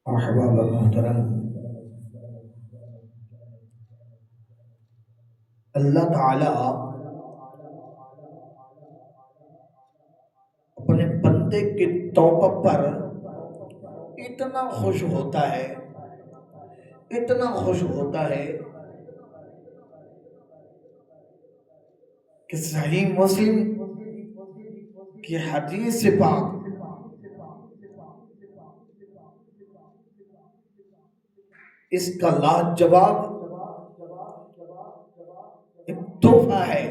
احباب محترم، اللہ تعالی اپنے بندے کی توبہ پر اتنا خوش ہوتا ہے، اتنا خوش ہوتا ہے کہ صحیح مسلم کی حدیث سے پاک اس کا لاجواب ایک تحفہ ہے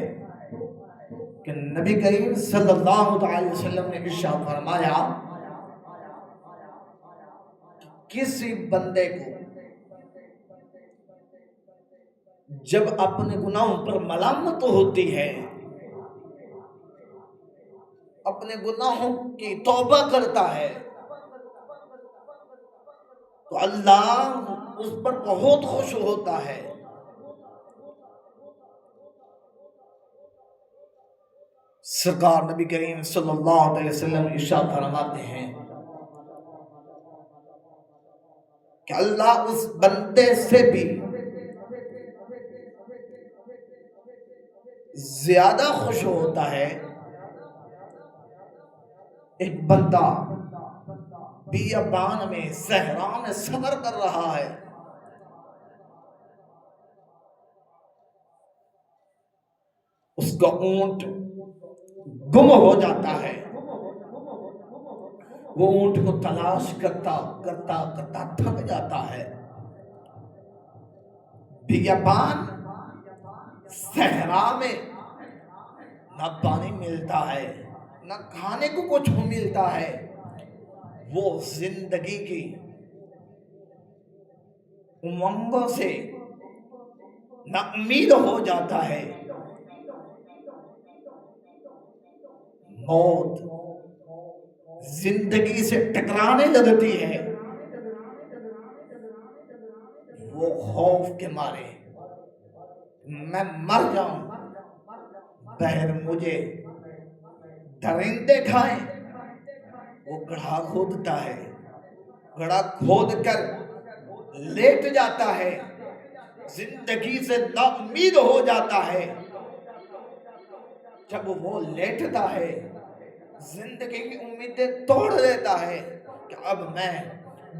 کہ نبی کریم صلی اللہ علیہ وسلم نے ارشاد فرمایا کہ کسی بندے کو جب اپنے گناہوں پر ملامت ہوتی ہے، اپنے گناہوں کی توبہ کرتا ہے، تو اللہ اس پر بہت خوش ہوتا ہے۔ سرکار نبی کریم صلی اللہ علیہ وسلم ارشاد فرماتے ہیں کہ اللہ اس بندے سے بھی زیادہ خوش ہوتا ہے۔ ایک بندہ بیابان میں صحرا میں سفر کر رہا ہے، اس کا اونٹ گم ہو جاتا ہے، وہ اونٹ کو تلاش کرتا کرتا کرتا تھک جاتا ہے۔ بیابان صحرا میں نہ پانی ملتا ہے، نہ کھانے کو کچھ ملتا ہے، وہ زندگی کی امنگوں سے نا امید ہو جاتا ہے۔ موت زندگی سے ٹکرانے لگتی ہے، وہ خوف کے مارے میں مر جاؤں، بہر مجھے درندے کھائیں، وہ گڑھا کھودتا ہے، گڑھا کھود کر لیٹ جاتا ہے، زندگی سے نا امید ہو جاتا ہے۔ جب وہ لیٹتا ہے، زندگی کی امیدیں توڑ دیتا ہے کہ اب میں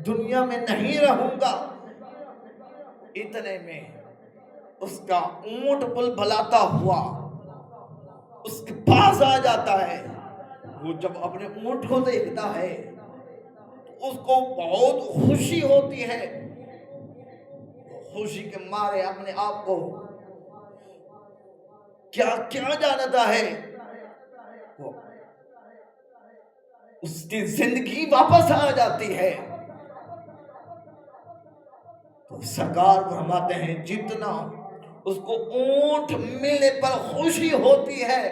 دنیا میں نہیں رہوں گا، اتنے میں اس کا اونٹ بل بلاتا ہوا اس کے پاس آ جاتا ہے۔ وہ جب اپنے اونٹ کو دیکھتا ہے تو اس کو بہت خوشی ہوتی ہے، خوشی کے مارے اپنے آپ کو کیا کیا جانتا ہے، وہ اس کی زندگی واپس آ جاتی ہے۔ تو سرکار فرماتے ہیں جتنا اس کو اونٹ ملنے پر خوشی ہوتی ہے،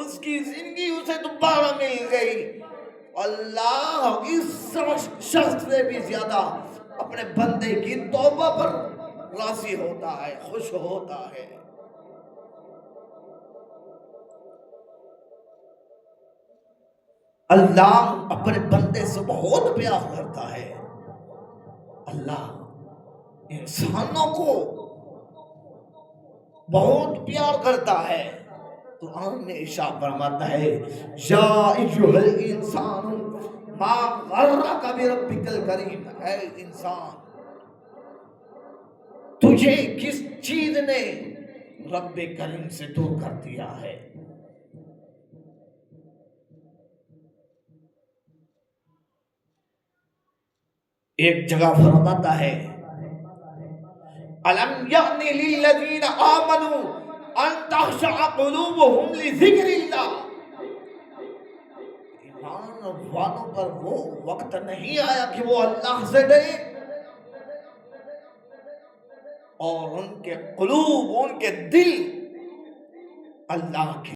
اس کی زندگی اسے دوبارہ مل گئی، اللہ اس شخص سے بھی زیادہ اپنے بندے کی توبہ پر راضی ہوتا ہے، خوش ہوتا ہے۔ اللہ اپنے بندے سے بہت پیار کرتا ہے۔ اللہ انسانوں کو بہت پیار کرتا ہے۔ قرآن میں ارشاد فرماتا ہے یا ایھا الانسان ما غرک بربک الکریم، اے انسان تجھے کس چیز نے رب کریم سے دور کر دیا ہے؟ ایک جگہ فرماتا ہے الم یأن للذین آمنوا ان تخشع قلوبهم لذکر اللہ، ایمان والوں پر وہ وقت نہیں آیا کہ وہ اللہ سے ڈرے اور ان کے قلوب، ان کے دل اللہ کے